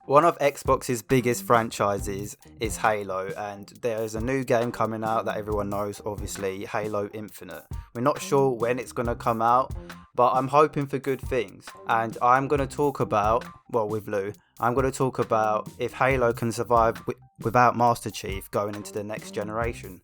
One of Xbox's biggest franchises is Halo, and there's a new game coming out that everyone knows, obviously, Halo Infinite. We're not sure when it's going to come out, but I'm hoping for good things. And I'm going to talk about, well, with Lou, I'm going to talk about if Halo can survive without Master Chief going into the next generation.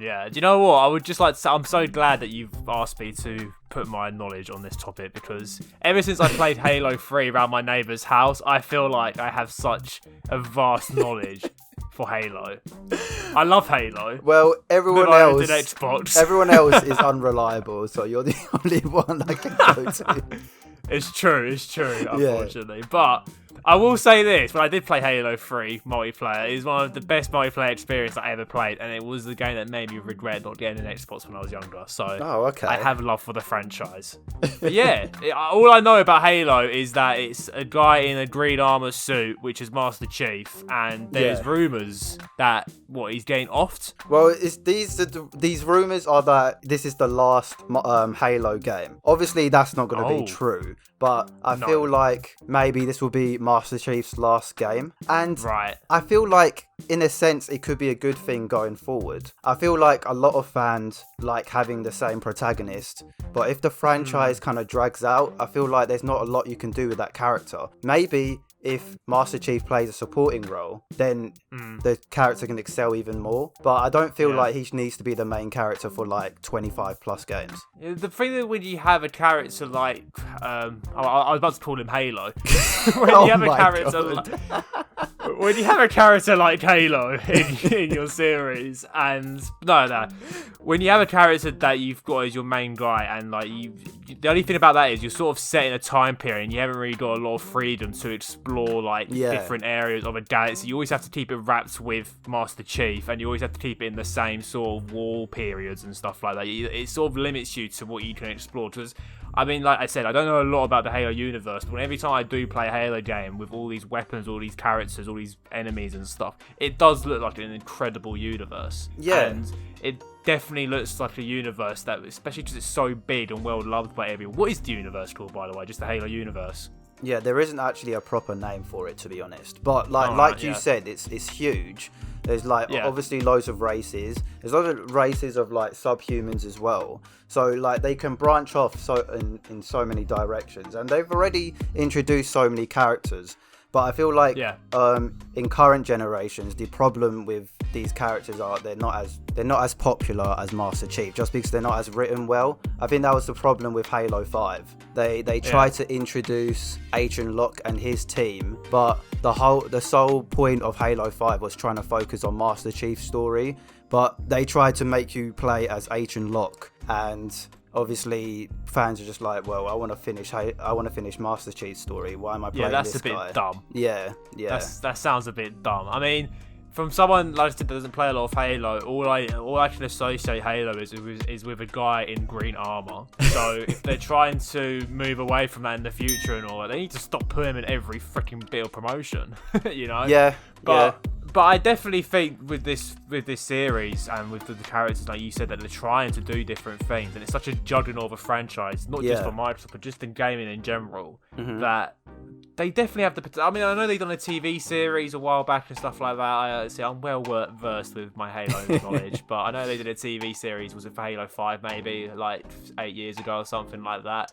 Yeah, do you know what? I would just like to say, I'm so glad that you've asked me to put my knowledge on this topic, because ever since I played Halo 3 around my neighbour's house, I feel like I have such a vast knowledge for Halo. I love Halo. Well, everyone everyone else is unreliable, so you're the only one I can go to. It's true, unfortunately. Yeah. But I will say this, when I did play Halo 3 multiplayer, it was one of the best multiplayer experience I ever played, and it was the game that made me regret not getting an Xbox when I was younger. So okay. I have love for the franchise. But yeah, all I know about Halo is that it's a guy in a green armor suit, which is Master Chief, and there's rumours that, he's getting offed? Well, these rumours are that this is the last Halo game. Obviously, that's not going to be true, but I feel like maybe this will be Master Chief's last game. And I feel like, in a sense, it could be a good thing going forward. I feel like a lot of fans like having the same protagonist, but if the franchise kind of drags out, I feel like there's not a lot you can do with that character. Maybe if Master Chief plays a supporting role, then the character can excel even more. But I don't feel like he needs to be the main character for like 25 plus games. The thing that when you have a character like, I was about to call him Halo. When you have a character like Halo in your series, and when you have a character that you've got as your main guy, and the only thing about that is you're sort of set in a time period, and you haven't really got a lot of freedom to explore different areas of a galaxy. You always have to keep it wrapped with Master Chief, and you always have to keep it in the same sort of war periods and stuff like that. It sort of limits you to what you can explore. Because I mean, like I said, I don't know a lot about the Halo universe, but every time I do play a Halo game with all these weapons, all these characters, all these enemies and stuff, it does look like an incredible universe. Yeah. And it definitely looks like a universe that, especially because it's so big and well loved by everyone. What is the universe called, by the way? Just the Halo universe? Yeah, there isn't actually a proper name for it, to be honest. But like you said, it's huge. There's obviously loads of races. There's loads of races of subhumans as well. So they can branch off in so many directions, and they've already introduced so many characters. But I feel like in current generations, the problem with these characters are they're not as popular as Master Chief, just because they're not as written well. I think that was the problem with Halo 5. They tried to introduce Agent Locke and his team, but the sole point of Halo 5 was trying to focus on Master Chief's story. But they tried to make you play as Agent Locke, and obviously fans are just like, well, I want to finish Master Chief's story. Why am I playing this guy? Yeah, that's a bit dumb. Yeah. That sounds a bit dumb. I mean, from someone like I said that doesn't play a lot of Halo, all I can associate Halo is with a guy in green armor. So if they're trying to move away from that in the future and all that, they need to stop putting him in every freaking bit of promotion. You know? Yeah. But I definitely think with this series and with the characters, like you said, that they're trying to do different things, and it's such a juggernaut of a franchise, not just for Microsoft, but just in gaming in general, that they definitely have the potential. I mean, I know they've done a TV series a while back and stuff like that. I'm well versed with my Halo knowledge, but I know they did a TV series. Was it for Halo 5 maybe, 8 years ago or something like that?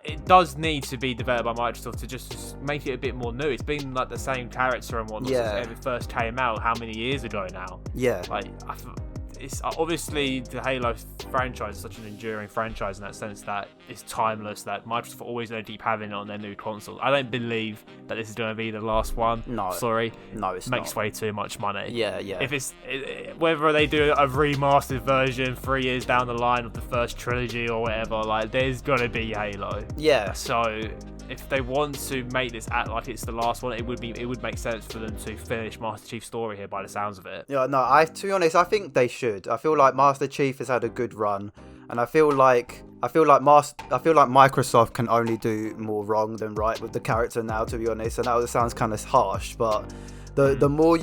It does need to be developed by Microsoft to just make it a bit more new. It's been the same character and whatnot since it first came out. How many years ago now? Yeah. It's obviously the Halo franchise is such an enduring franchise in that sense that it's timeless, that Microsoft are always going to keep having it on their new console. I don't believe that this is going to be the last one. No. Sorry. No, it's Makes not. way too much money. Yeah. If whether they do a remastered version 3 years down the line of the first trilogy or whatever, there's going to be Halo. Yeah. So if they want to make this act like it's the last one, it would make sense for them to finish Master Chief's story here by the sounds of it. Yeah, no, to be honest, I think they should. I feel like Master Chief has had a good run, and I feel like Microsoft can only do more wrong than right with the character now, to be honest. And that sounds kind of harsh, but the more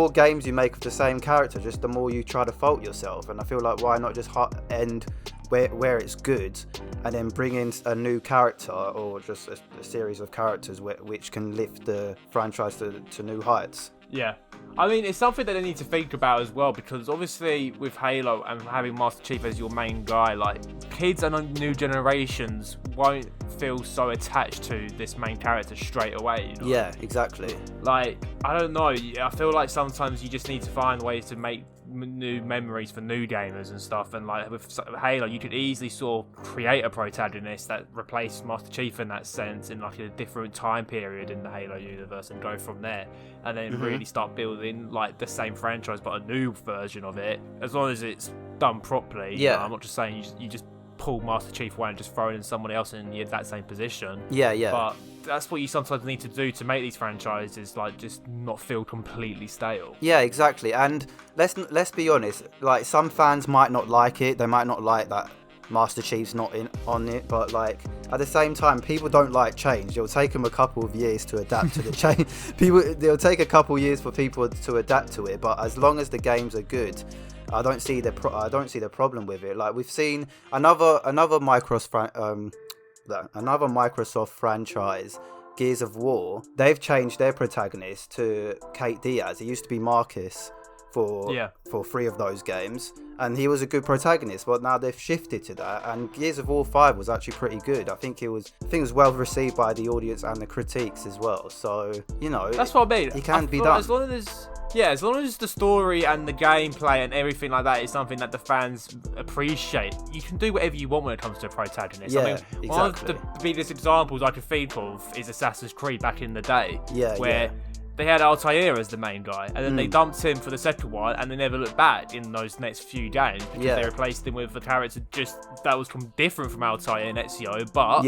games you make with the same character, just the more you try to fault yourself. And I feel like why not just end where it's good, and then bring in a new character or just a series of characters which can lift the franchise to new heights. Yeah. I mean, it's something that they need to think about as well, because obviously with Halo and having Master Chief as your main guy, like, kids and new generations won't feel so attached to this main character straight away, you know? Yeah, exactly. Like, I don't know, I feel like sometimes you just need to find ways to make new memories for new gamers and stuff, and like with Halo you could easily sort of create a protagonist that replaced Master Chief in that sense in like a different time period in the Halo universe and go from there, and then really start building like the same franchise but a new version of it, as long as it's done properly. Yeah, you know, I'm not just saying you just pull Master Chief away and just throw it in someone else in that same position. Yeah. But that's what you sometimes need to do to make these franchises like just not feel completely stale. Yeah, exactly. And let's be honest, like, some fans might not like it. They might not like that Master Chief's not on it, but like at the same time, people don't like change. It'll take them a couple of years to adapt to the change. It'll take a couple of years for people to adapt to it, but as long as the games are good, I don't see the problem with it. Like, we've seen another Microsoft franchise, Gears of War. They've changed their protagonist to Kate Diaz. It used to be Marcus for 3 of those games, and he was a good protagonist, but now they've shifted to that, and Gears of War 5 was actually pretty good. I think it was well received by the audience and the critiques as well, so, you know, that's what I mean. It can be done. As long as the story and the gameplay and everything like that is something that the fans appreciate, you can do whatever you want when it comes to a protagonist. Yeah, I mean, exactly. one of the biggest examples I can think of is Assassin's Creed back in the day, where they had Altair as the main guy, and then they dumped him for the second one, and they never looked back in those next few games, because they replaced him with a character that was different from Altair and Ezio, but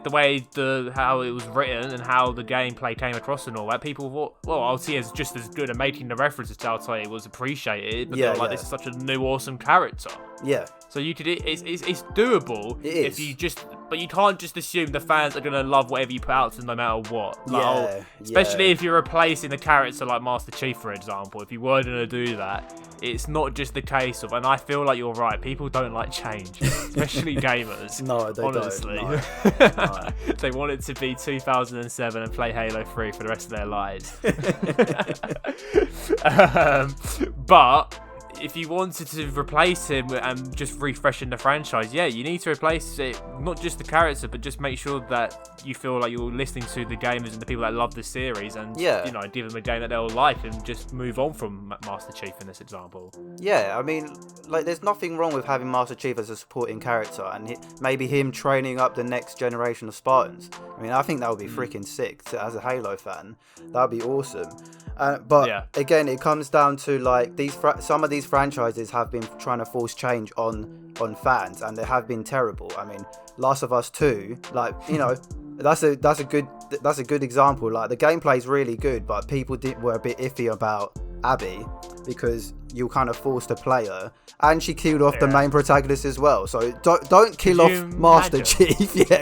the way how it was written and how the gameplay came across and all that, people thought, well, Altair's just as good, and making the references to Altair was appreciated, but they were like, this is such a new awesome character. Yeah. So it's doable. It is. But you can't just assume the fans are gonna love whatever you put out to them no matter what. Like, especially if you're replacing a character like Master Chief, for example. If you were gonna do that, it's not just the case of, and I feel like you're right, people don't like change, especially gamers. No, they honestly. don't. No. They want it to be 2007 and play Halo 3 for the rest of their lives. But if you wanted to replace him and just refreshing the franchise, you need to replace it, not just the character, but just make sure that you feel like you're listening to the gamers and the people that love the series, and you know, give them a game that they'll like, and just move on from Master Chief in this example. Yeah, I mean, like, there's nothing wrong with having Master Chief as a supporting character, and maybe him training up the next generation of Spartans. I mean, I think that would be freaking sick. As a Halo fan, that would be awesome. But again, it comes down to, like, some of these franchises have been trying to force change on fans, and they have been terrible. I mean, Last of Us 2, like, you know, that's a good example. Like, the gameplay's really good, but people were a bit iffy about Abby, because you kind of forced to play her, and she killed off the main protagonist as well. So don't kill off Master Chief.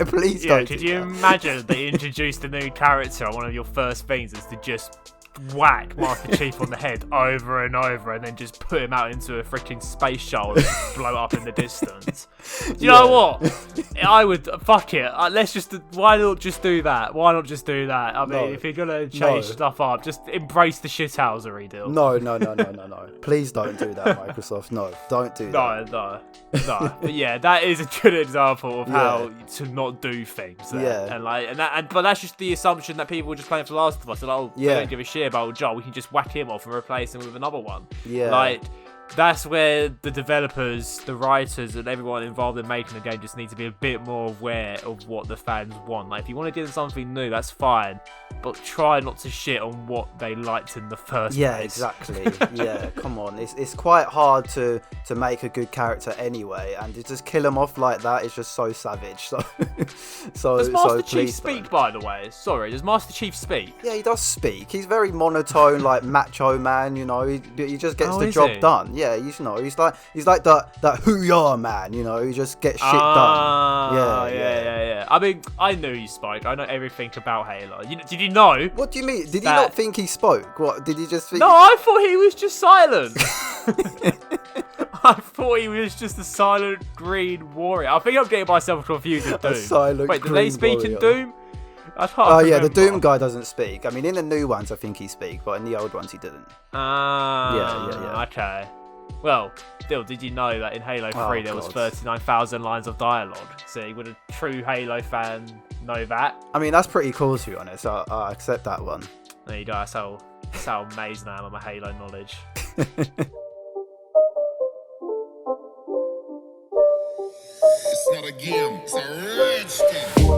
Please don't. Could you imagine they introduced a new character, and one of your first things is to just whack Master Chief on the head over and over, and then just put him out into a freaking space shuttle and blow up in the distance? Do you know what? I would, fuck it. Why not just do that? I mean, if you're gonna change stuff up, just embrace the shithousery deal. No. Please don't do that, Microsoft. No, don't do that. No. But yeah, that is a good example of how to not do things. But that's just the assumption that people are just playing for Last of Us. They're like, they don't give a shit about Joel, we can just whack him off and replace him with another one. Like, that's where the developers, the writers, and everyone involved in making the game just need to be a bit more aware of what the fans want. Like, if you want to give them something new, that's fine, but try not to shit on what they liked in the first place. Yeah, exactly. Come on. It's quite hard to make a good character anyway, and to just kill him off like that is just so savage. Does Master Chief speak, by the way? Sorry, does Master Chief speak? Yeah, he does speak. He's very monotone, like macho man, you know. He just gets the job done. Yeah, you know, he's like that hoo-yah man, you know. He just gets shit done. Yeah. I mean, I knew he spoke. I know everything about Halo. Did you know? What do you mean? Did he not think he spoke? What did he just think? No, I thought he was just silent. I thought he was just a silent green warrior. I think I'm getting myself confused with Doom. Wait, do they speak in Doom? Oh yeah, the Doom guy doesn't speak. I mean, in the new ones, I think he speaks, but in the old ones, he didn't. Yeah. Okay. Well, still, did you know that in Halo 3 there was 39,000 lines of dialogue? See, would a true Halo fan know that? I mean, that's pretty cool, to be honest. I accept that one. There you go. That's how amazing I am on my Halo knowledge. It's not a game, it's a rich thing.